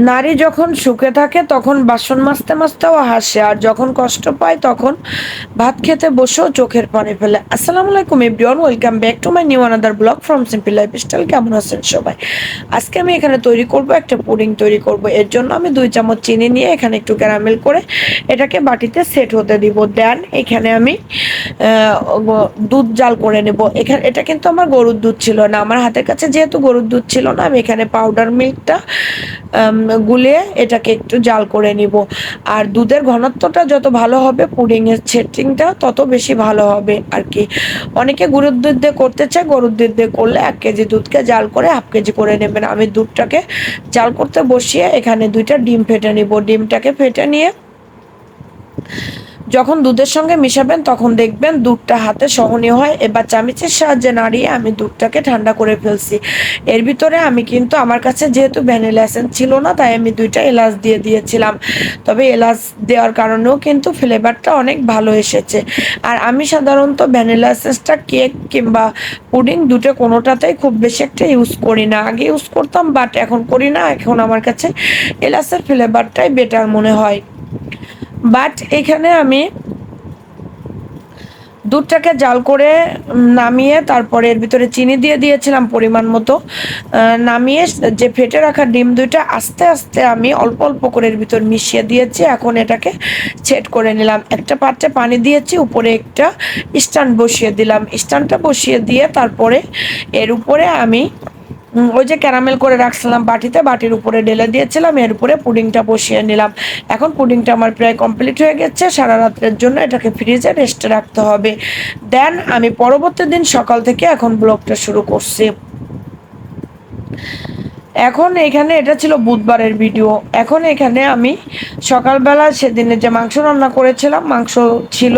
নারী যখন সুখে থাকে তখন বাসন মাজতে মাজতেও হাসে, আর যখন কষ্ট পায় তখন ভাত খেতে বসেও চোখের পানি ফেলে। আসসালামু আলাইকুম everyone, welcome back to my new another blog from simple lifestyle. কেমন আছেন সবাই? আজকে আমি এখানে তৈরি করব একটা পুডিং তৈরি করব। এর জন্য আমি 2 চামচ চিনি নিয়ে এখানে একটু ক্যারামেল করে এটাকে বাটিতে সেট হতে দিব। দেন এখানে আমি দুধ জাল করে নেব। এখানে এটা কিন্তু আমার গরুর দুধ ছিল না, আমার হাতের কাছে যেহেতু গরুর দুধ ছিল না, আমি এখানে পাউডার মিল্কটা গুলিয়ে এটাকে একটু জাল করে নিব। আর দুধের ঘনত্বটা যত ভালো হবে পুডিং এর সেটিংটা তত বেশি ভালো হবে আর কি। অনেকে গরুর দুধ দিয়ে করতে চায়, গরুর দুধ দিয়ে করলে 1 কেজি দুধকে জাল করে হাফ কেজি করে নেবেন। আমি দুধটাকে জাল করতে বসিয়ে এখানে 2টা ডিম ফেটে নিব। ডিমটাকে ফেটে নিয়ে যখন দুধের সঙ্গে মিশাবেন তখন দেখবেন দুধটা হাতে সহনীয় হয়। এবার চামচের সাহায্যে নাড়িয়ে আমি দুধটাকে ঠান্ডা করে ফেলছি। এর ভিতরে আমি কিন্তু আমার কাছে যেহেতু ভ্যানিলা এসেন্স ছিল না, তাই আমি 2টা এলাচ দিয়ে দিয়েছিলাম। তবে এলাচ দেওয়ার কারণেও কিন্তু ফ্লেভারটা অনেক ভালো এসেছে। আর আমি সাধারণত ভ্যানিলা এসেন্সটা কেক কিংবা পুডিং দুটো কোনোটাতেই খুব বেশি একটা ইউজ করি না। আগে ইউজ করতাম, বাট এখন করি না। এখন আমার কাছে এলাচের ফ্লেভারটাই বেটার মনে হয়। বাট এখানে আমি দুধটাকে জাল করে নামিয়ে তারপরে এর ভিতরে চিনি দিয়ে দিয়েছিলাম পরিমাণ মতো। নামিয়ে যে ফেটে রাখা ডিম 2টা আস্তে আস্তে আমি অল্প অল্প করে এর ভিতর মিশিয়ে দিয়েছি। এখন এটাকে সেট করে নিলাম। একটা পাত্রে পানি দিয়েছি, উপরে একটা স্ট্যান্ড বসিয়ে দিলাম। স্ট্যান্ডটা বসিয়ে দিয়ে তারপরে এর উপরে আমি ওই যে ক্যারামেল করে রাখছিলাম বাটিতে, বাটির উপরে ঢেলে দিয়েছিলাম। এর উপরে পুডিংটা বসিয়ে নিলাম। এখন পুডিংটা আমার প্রায় কমপ্লিট হয়ে গেছে। সারা রাত্রের জন্য এটাকে ফ্রিজে রেস্টে রাখতে হবে। দেন আমি পরবর্তী দিন সকাল থেকে এখন ব্লগটা শুরু করছি। এখন এখানে এটা ছিল বুধবারের ভিডিও। এখন এখানে আমি সকালবেলা সেদিনে যে মাংস রান্না করেছিলাম, মাংস ছিল,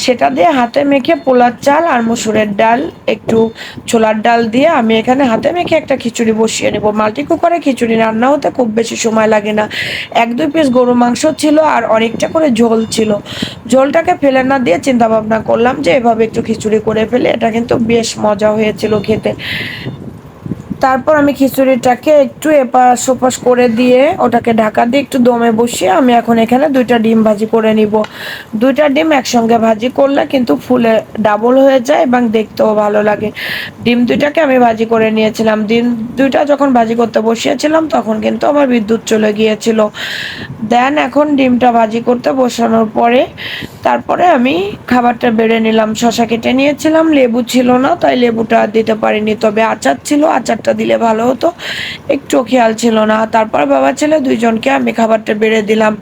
সেটা দিয়ে হাতে মেখে পোলার চাল আর মসুরের ডাল, একটু ছোলার ডাল দিয়ে আমি এখানে হাতে মেখে একটা খিচুড়ি বসিয়ে নেব। মাল্টি কুকারে খিচুড়ি রান্না হতে খুব বেশি সময় লাগে না। 1-2 পিস গরু মাংস ছিল আর অনেকটা করে ঝোল ছিল। ঝোলটাকে ফেলে না দিয়ে চিন্তা ভাবনা করলাম যে এভাবে একটু খিচুড়ি করে ফেলে। এটা কিন্তু বেশ মজা হয়েছিল খেতে। তারপর আমি খিচুড়িটাকে একটু এপাশ ওপাশ করে দিয়ে ওটাকে ঢাকা দিয়ে একটু দমে বসিয়ে আমি এখন এখানে 2টা ডিম ভাজি করে নিব। 2টা ডিম একসঙ্গে ভাজি করলে কিন্তু ফুলে ডাবল হয়ে যায় এবং দেখতেও ভালো লাগে। ডিম 2টাকে আমি ভাজি করে নিয়েছিলাম। ডিম 2টা যখন ভাজি করতে বসিয়েছিলাম তখন কিন্তু আমার বিদ্যুৎ চলে গিয়েছিল। দেন এখন ডিমটা ভাজি করতে বসানোর পরে তারপরে আমি খাবারটা বেড়ে নিলাম। শসা কেটে নিয়েছিলাম, লেবু ছিল না তাই লেবুটা দিতে পারিনি, তবে আচার ছিল, আচারটা দিলে ভালো হতো, একটু খেয়াল ছিল না। তারপর বাবা ছেলে 2জনকে আমি খাবারটা বেড়ে দিলাম।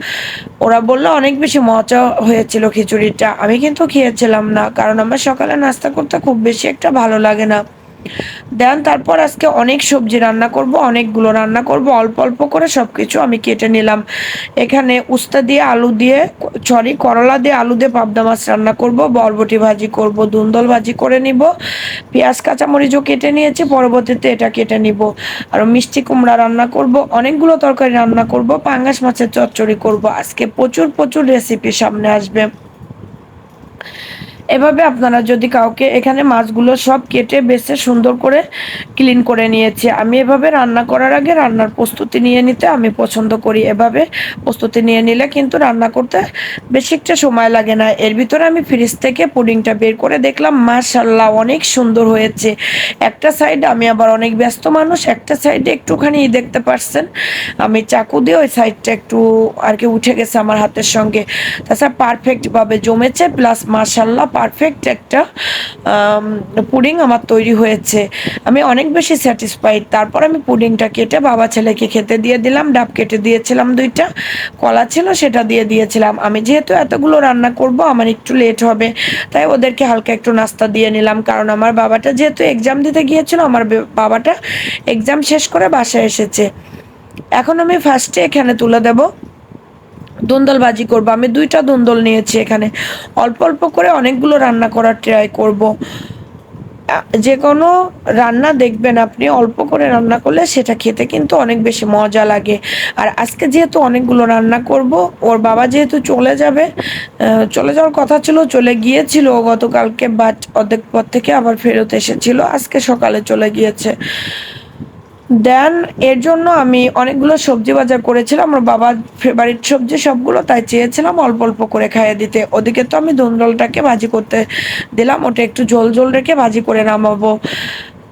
ওরা বললো অনেক বেশি মজা হয়েছিল খিচুড়িটা। আমি কিন্তু খেয়েছিলাম না, কারণ আমার সকালে নাস্তা করতে খুব বেশি একটা ভালো লাগে না। দেন তারপর আজকে অনেক সবজি রান্না করব, অনেকগুলো রান্না করব। অল্প অল্প করে সবকিছু আমি কেটে নিলাম। এখানে উস্তা দিয়ে আলু দিয়ে, সরি, করলা দিয়ে আলু দিয়ে পাবদা মাছ রান্না করব, বরবটি ভাজি করব, ধুন্দল ভাজি করে নিব, পেঁয়াজ কাঁচামরিচও কেটে নিয়েছি, পরবর্তীতে এটা কেটে নিব। আর মিষ্টি কুমড়া রান্না করব, অনেকগুলো তরকারি রান্না করব, পাঙ্গাস মাছের চচ্চড়ি করব। আজকে প্রচুর প্রচুর রেসিপি সামনে আসবে। এভাবে আপনারা যদি কাউকে, এখানে মাছগুলো সব কেটে বেছে সুন্দর করে ক্লিন করে নিয়েছি। আমি এভাবে রান্না করার আগে রান্নার প্রস্তুতি নিয়ে নিতে আমি পছন্দ করি। এভাবে প্রস্তুতি নিয়ে নিলে কিন্তু রান্না করতে বেশি একটা সময় লাগে না। এর ভিতরে আমি ফ্রিজ থেকে পুডিংটা বের করে দেখলাম, মাশাআল্লাহ অনেক সুন্দর হয়েছে। একটা সাইড, আমি আবার অনেক ব্যস্ত মানুষ, একটা সাইডে একটুখানি দেখতে পারছেন আমি চাকু দিয়ে ওই সাইডটা একটু আর কি উঠে গেছে আমার হাতের সঙ্গে। তাছাড়া পারফেক্টভাবে জমেছে, প্লাস মাশাআল্লাহ পারফেক্ট একটা পুডিং আমার তৈরি হয়েছে। আমি অনেক বেশি স্যাটিসফাইড। তারপর আমি পুডিংটা কেটে বাবা ছেলেকে খেতে দিয়ে দিলাম। ডাব কেটে দিয়েছিলাম 2টা, কলা ছিল সেটা দিয়ে দিয়েছিলাম। আমি যেহেতু এতগুলো রান্না করব আমার একটু লেট হবে, তাই ওদেরকে হালকা একটু নাস্তা দিয়ে নিলাম। কারণ আমার বাবাটা যেহেতু এক্সাম দিতে গিয়েছিল, আমার বাবাটা এক্সাম শেষ করে বাসায় এসেছে। এখন আমি ফার্স্টে এখানে তুলে দেব ধুন্দল ভাজি করব। আমি 2টা ধুন্দল নিয়েছি। এখানে অল্প অল্প করে অনেকগুলো রান্না করার ট্রাই করব। যে কোনো রান্না দেখবেন আপনি অল্প করে রান্না করলে সেটা খেতে কিন্তু অনেক বেশি মজা লাগে। আর আজকে যেহেতু অনেকগুলো রান্না করব, ওর বাবা যেহেতু চলে যাবে, চলে যাওয়ার কথা ছিল, চলে গিয়েছিল গতকালকে, বাট অর্ধেক পর থেকে আবার ফেরত এসেছিল, আজকে সকালে চলে গিয়েছে। দেন এর জন্য আমি অনেকগুলো সবজি বাজার করেছিলাম, আমার বাবার ফেভারিট সবজি সবগুলো, তাই চেয়েছিলাম অল্প অল্প করে খাইয়ে দিতে। ওদিকে তো আমি ধুন্দলটাকে ভাজি করতে দিলাম, ওটা একটু ঝোল ঝোল রেখে ভাজি করে নামাবো।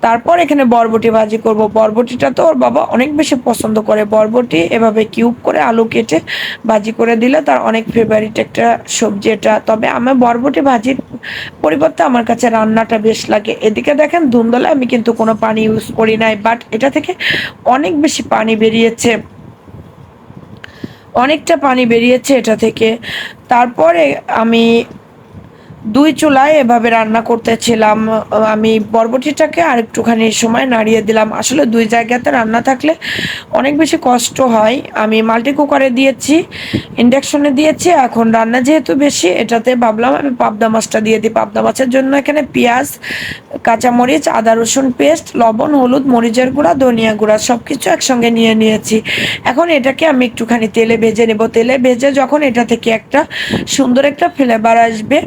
তারপর এখানে বরবটি ভাজি করব। বরবটিটা তো ওর বাবা অনেক বেশি পছন্দ করে। বরবটি এভাবে কিউব করে আলু কেটে ভাজি করে দিলে তার অনেক ফেভারিট একটা সবজি এটা। তবে আমার বরবটি ভাজির পরিবর্তে আমার কাছে রান্নাটা বেশ লাগে। এদিকে দেখেন ধুন্দলে আমি কিন্তু কোনো পানি ইউজ করি নাই, বাট এটা থেকে অনেক বেশি পানি বেরিয়েছে, অনেকটা পানি বেরিয়েছে এটা থেকে। তারপরে আমি দুই চুলায় এভাবে রান্না করতেছিলাম। আমি বরবটিটাকে আর একটুখানি সময় নাড়িয়ে দিলাম। আসলে দুই জায়গাতে রান্না থাকলে অনেক বেশি কষ্ট হয়। আমি মাল্টি কুকারে দিয়েছি, ইন্ডাকশনে দিয়েছি। এখন রান্না যেহেতু বেশি, এটাতে ভাবলাম আমি পাবদা মাছটা দিয়ে দিই। পাবদা মাছের জন্য এখানে পেঁয়াজ, কাঁচামরিচ, আদা রসুন পেস্ট, লবণ, হলুদ, মরিচের গুঁড়া, ধনিয়া গুঁড়া সব কিছু একসঙ্গে নিয়ে নিয়েছি। এখন এটাকে আমি একটুখানি তেলে ভেজে নেব। তেলে ভেজে যখন এটা থেকে একটা সুন্দর একটা ফ্লেভার আসবে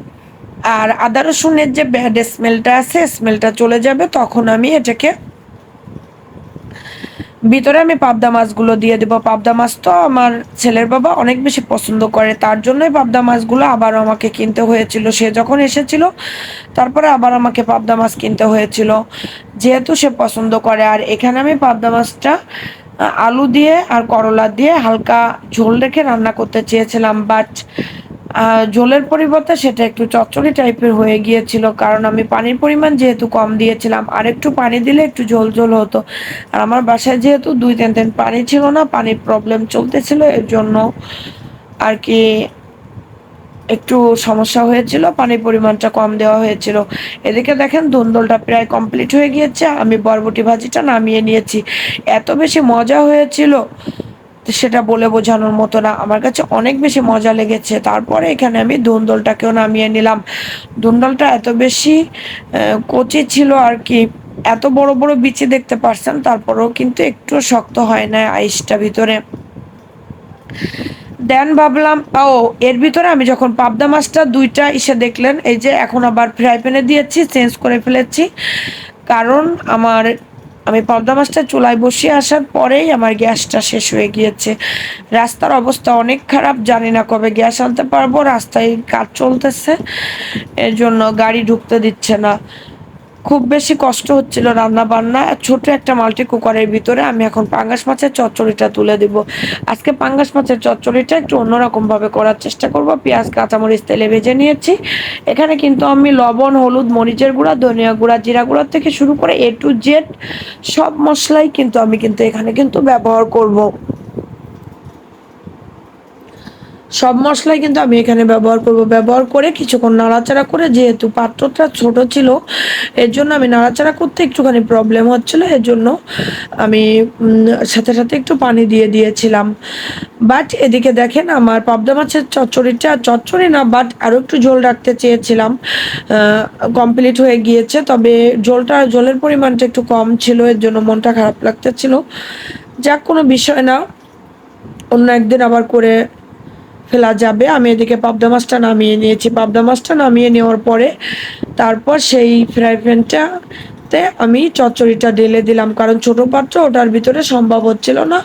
আর আদা রসুনের যে ব্যাড স্মেলটা আছে, স্মেলটা চলে যাবে, তখন আমি এটাকে ভিতরে আমি পাবদা মাছগুলো দিয়ে দেবো। পাবদা মাছ তো আমার ছেলের বাবা অনেক বেশি পছন্দ করে, তার জন্যই পাবদা মাছগুলো আবার আমাকে কিনতে হয়েছিল। সে যখন এসেছিল তারপরে আবার আমাকে পাবদা মাছ কিনতে হয়েছিল, যেহেতু সে পছন্দ করে। আর এখানে আমি পাবদা মাছটা আলু দিয়ে আর করলা দিয়ে হালকা ঝোল রেখে রান্না করতে চেয়েছিলাম, বাট ঝোলের পরিবর্তে সেটা একটু চচ্চড়ি টাইপের হয়ে গিয়েছিল, কারণ আমি পানির পরিমাণ যেহেতু কম দিয়েছিলাম। আর একটু পানি দিলে একটু ঝোল ঝোল হতো। আর আমার বাসায় যেহেতু 2-3 দিন পানি ছিল না, পানির প্রবলেম চলতেছিল, এর জন্য আর কি একটু সমস্যা হয়েছিল, পানির পরিমাণটা কম দেওয়া হয়েছিল। এদিকে দেখেন ধুন্দলটা প্রায় কমপ্লিট হয়ে গিয়েছে, আমি বরবটি ভাজিটা নামিয়ে নিয়েছি। এত বেশি মজা হয়েছিল সেটা বলে বোঝানোর মতো না, আমার কাছে অনেক বেশি মজা লেগেছে। তারপরে এখানে আমি ধুন্দলটাকেও নামিয়ে নিলাম। ধুন্দলটা এত বেশি কচি ছিল আর কি, এত বড় বড় বিচি দেখতে পারছেন, তারপরেও কিন্তু একটু শক্ত হয় না আইসটা ভিতরে। দেন ভাবলাম ও, এর ভিতরে আমি যখন পাবদা মাছটা দুইটা দেখলেন, এই যে এখন আবার ফ্রাই প্যানে দিয়েছি, চেঞ্জ করে ফেলেছি। কারণ আমি পাবদা মাছটা চুলায় বসিয়ে আসার পরেই আমার গ্যাসটা শেষ হয়ে গিয়েছে। রাস্তার অবস্থা অনেক খারাপ, জানি না কবে গ্যাস আনতে পারবো, রাস্তায় কাজ চলতেছে, এর জন্য গাড়ি ঢুকতে দিচ্ছে না। খুব বেশি কষ্ট হচ্ছিল রান্না বান্না। ছোট একটা মাল্টি কুকারের ভিতরে আমি এখন পাঙ্গাস মাছের চচ্চড়িটা তুলে দিব। আজকে পাঙ্গাস মাছের চচ্চড়িটা একটু অন্যরকম ভাবে করার চেষ্টা করব। পেঁয়াজ কাঁচামরিচ তেলে ভেজে নিয়েছি। এখানে কিন্তু আমি লবণ, হলুদ, মরিচের গুঁড়া, ধনিয়া গুঁড়া, জিরা গুঁড়া থেকে শুরু করে A to Z সব মশলাই কিন্তু আমি এখানে ব্যবহার করব। সব মশলাই কিন্তু আমি এখানে ব্যবহার করব। ব্যবহার করে কিছুক্ষণ নাড়াচাড়া করে, যেহেতু পাত্রটা ছোট ছিল এর জন্য আমি নাড়াচাড়া করতে একটুখানি প্রবলেম হচ্ছিল, এর জন্য আমি সাথে সাথে একটু পানি দিয়ে দিয়েছিলাম। বাট এদিকে দেখেন আমার পাবদা মাছের চচ্চড়িটা, চচ্চড়ি না বাট আরও একটু ঝোল রাখতে চেয়েছিলাম, কমপ্লিট হয়ে গিয়েছে। তবে ঝোলের পরিমাণটা একটু কম ছিল, এর জন্য মনটা খারাপ লাগতেছিল। যাক, কোনো বিষয় না, অন্য একদিন আবার করে ফেলা যাবে। আমি এদিকে পাবদা মাছটা নামিয়ে নিয়েছি। পাবদা মাছটা নামিয়ে নেওয়ার পরে তারপর সেই ফ্রাই প্যানটাতে আমি চচ্চড়িটা ঢেলে দিলাম, কারণ ছোট পাত্র, ওটার ভিতরে সম্ভব হচ্ছিল না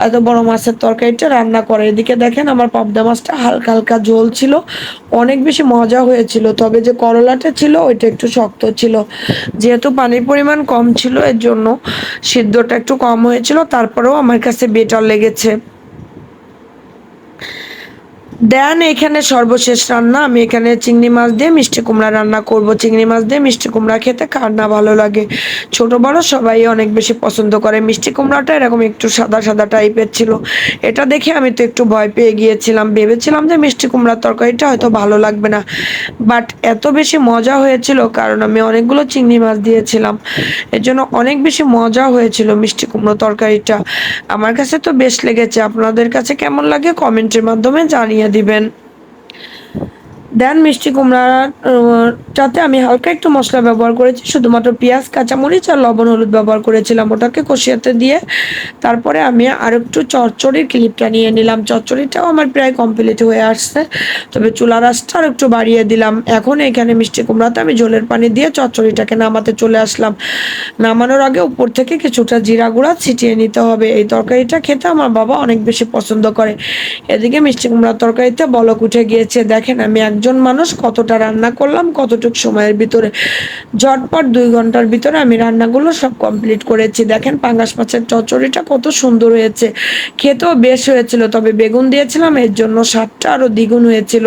এত বড় মাছের তরকারিটা রান্না করে। এদিকে দেখেন আমার পাবদা মাছটা হালকা হালকা ঝোল ছিল, অনেক বেশি মজা হয়েছিল। তবে যে করলাটা ছিল ওইটা একটু শক্ত ছিল, যেহেতু পানির পরিমাণ কম ছিল এর জন্য সিদ্ধটা একটু কম হয়েছিল, তারপরেও আমার কাছে বেটার লেগেছে। দেন এখানে সর্বশেষ রান্না, আমি এখানে চিংড়ি মাছ দিয়ে মিষ্টি কুমড়া রান্না করব। চিংড়ি মাছ দিয়ে মিষ্টি কুমড়া খেতে কার না ভালো লাগে, ছোট বড় সবাই অনেক বেশি পছন্দ করে। মিষ্টি কুমড়াটা এরকম একটু সাদা সাদা টাইপের ছিল, এটা দেখে আমি তো একটু ভয় পেয়ে গিয়েছিলাম, ভেবেছিলাম যে মিষ্টি কুমড়ার তরকারিটা হয়তো ভালো লাগবে না, বাট এত বেশি মজা হয়েছিল, কারণ আমি অনেকগুলো চিংড়ি মাছ দিয়েছিলাম, এর জন্য অনেক বেশি মজা হয়েছিল মিষ্টি কুমড়ো তরকারিটা। আমার কাছে তো বেশ লেগেছে, আপনাদের কাছে কেমন লাগে কমেন্টের মাধ্যমে জানিয়ে দিবেন। দেন মিষ্টি কুমড়াটাতে আমি হালকা একটু মশলা ব্যবহার করেছি, শুধুমাত্র পেঁয়াজ, কাঁচামরিচ আর লবণ হলুদ ব্যবহার করেছিলাম। ওটাকে কষিয়াতে দিয়ে তারপরে আমি আরেকটু চচ্চড়ির ক্লিপটা নিয়ে নিলাম। চচ্চড়িটাও আমার প্রায় কমপ্লিট হয়ে আসছে, তবে চুলার আঁচটা আর একটু বাড়িয়ে দিলাম। এখন এখানে মিষ্টি কুমড়াতে আমি ঝোলের পানি দিয়ে চচ্চড়িটাকে নামাতে চলে আসলাম। নামানোর আগে উপর থেকে কিছুটা জিরা গুঁড়া ছিটিয়ে নিতে হবে। এই তরকারিটা খেতে আমার বাবা অনেক বেশি পছন্দ করে। এদিকে মিষ্টি কুমড়ার তরকারিতে বলক উঠে গিয়েছে। দেখেন আমি একজন মানুষ কতটা রান্না করলাম কতটুকু সময়ের ভিতরে। ঝটপট 2 ঘন্টার ভিতরে আমি রান্নাগুলো সব কমপ্লিট করেছি। দেখেন পাঙ্গাস মাছের চচ্চড়িটা কত সুন্দর হয়েছে, খেতেও বেশ হয়েছিল, তবে বেগুন দিয়েছিলাম এর জন্য স্বাদটা আরো দ্বিগুণ হয়েছিল।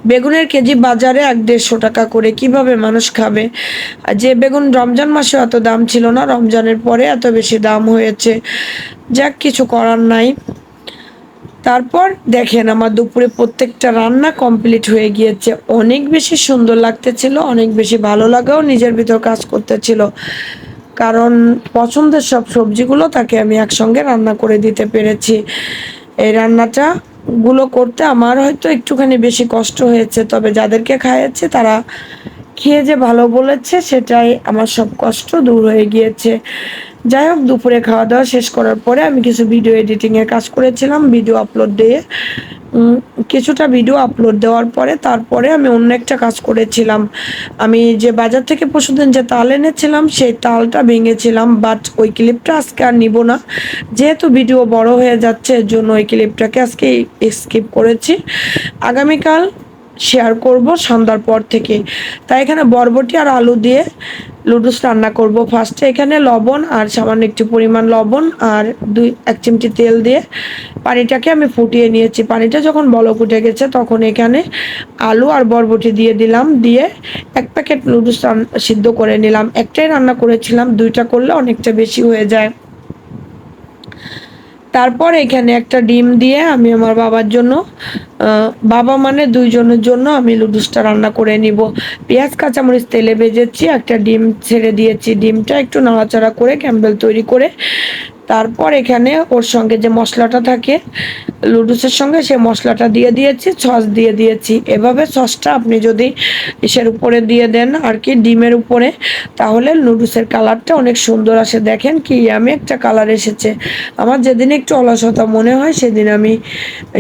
বেগুনের কেজি বাজারে 150-150 টাকা করে, কিভাবে মানুষ খাবে? যে বেগুন রমজান মাসে এত দাম ছিল না, রমজানের পরে এত বেশি দাম হয়েছে। যাক, কিছু করার নাই। তারপর দেখেন আমার দুপুরে প্রত্যেকটা রান্না কমপ্লিট হয়ে গিয়েছে। অনেক বেশি সুন্দর লাগতেছিল, অনেক বেশি ভালো লাগাও নিজের ভিতর কাজ করতেছিল, কারণ পছন্দের সব সবজিগুলো তাকে আমি একসঙ্গে রান্না করে দিতে পেরেছি। এই রান্নাটা করতে আমার হয়তো একটুখানি বেশি কষ্ট হয়েছে, তবে যাদেরকে খাইয়েছে তারা খেয়ে যে ভালো বলেছে, সেটাই আমার সব কষ্ট দূর হয়ে গিয়েছে। যাই হোক, দুপুরে খাওয়া দাওয়া শেষ করার পরে আমি কিছু ভিডিও এডিটিংয়ের কাজ করেছিলাম। ভিডিও আপলোড দিয়ে কিছুটা ভিডিও আপলোড দেওয়ার পরে তারপরে আমি অন্য একটা কাজ করেছিলাম। আমি যে বাজার থেকে পরশুদিন যে তাল এনেছিলাম সেই তালটা ভেঙেছিলাম, বাট ওই ক্লিপটা আজকে আর নিব না, যেহেতু ভিডিও বড় হয়ে যাচ্ছে এর জন্য ওই ক্লিপটাকে আজকে স্কিপ করেছি। আগামীকাল শেয়ার করব সন্ধ্যার পর থেকে। তাই এখানে বরবটি আর আলু দিয়ে লুডুস রান্না করব। ফার্স্টে এখানে লবণ আর সামান্য একটু পরিমাণ লবণ আর 1 চিমটি তেল দিয়ে পানিটাকে আমি ফুটিয়ে নিয়েছি। পানিটা যখন বলক উঠে গেছে তখন এখানে আলু আর বরবটি দিয়ে দিলাম, দিয়ে 1 প্যাকেট লুডুস সিদ্ধ করে নিলাম। একটাই রান্না করেছিলাম, 2টা করলে অনেকটা বেশি হয়ে যায়। তারপর এখানে একটা ডিম দিয়ে আমি আমার বাবার জন্য, বাবা মানে 2 জনের জন্য আমি লুডুসটা রান্না করে নিব। পেঁয়াজ কাঁচামরিচ তেলে ভেজেছি, একটা ডিম ছেড়ে দিয়েছি। ডিমটা একটু নাড়াচাড়া করে ক্যাম্বেল তৈরি করে তারপর এখানে ওর সঙ্গে যে মশলাটা থাকে লুডুসের সঙ্গে, সে মশলাটা দিয়ে দিয়েছি, সস দিয়ে দিয়েছি। এভাবে সসটা আপনি যদি ইসের উপরে দিয়ে দেন আর কি, ডিমের উপরে, তাহলে লুডুসের কালারটা অনেক সুন্দর আসে। দেখেন কি আমি একটা কালার এসেছে। আমার যেদিন একটু অলসতা মনে হয় সেদিন আমি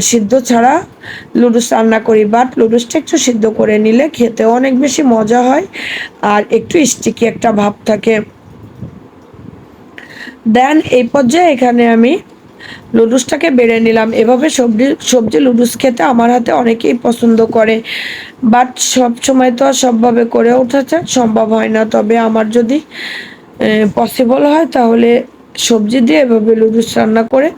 সিদ্ধ ছাড়া লুডুস রান্না করি, বাট লুডুসটা একটু সিদ্ধ করে নিলে খেতে অনেক বেশি মজা হয় আর একটু স্টিকি একটা ভাব থাকে। দেন এই পর্যায়ে এখানে আমি লুডুসটাকে বেড়ে নিলাম। এভাবে সবজি লুডুস খেতে আমার হাতে অনেকেই পছন্দ করে, বাট সব সময় তো আর সবভাবে করে ওঠাটা সম্ভব হয় না। তবে আমার যদি পসিবল হয় তাহলে সবজি দিয়ে এভাবে লুডুস রান্না করে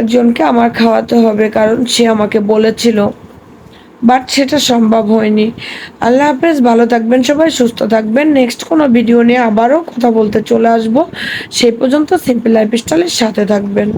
একজনকে আমার খাওয়াতে হবে, কারণ সে আমাকে বলেছিল, বাট সেটা সম্ভব হয়নি। আল্লাহ হাফেজ, ভালো থাকবেন সবাই, সুস্থ থাকবেন। নেক্সট কোনো ভিডিও নিয়ে আবারও কথা বলতে চলে আসবো। সেই পর্যন্ত সিম্পল লাইফস্টাইলের সাথে থাকবেন।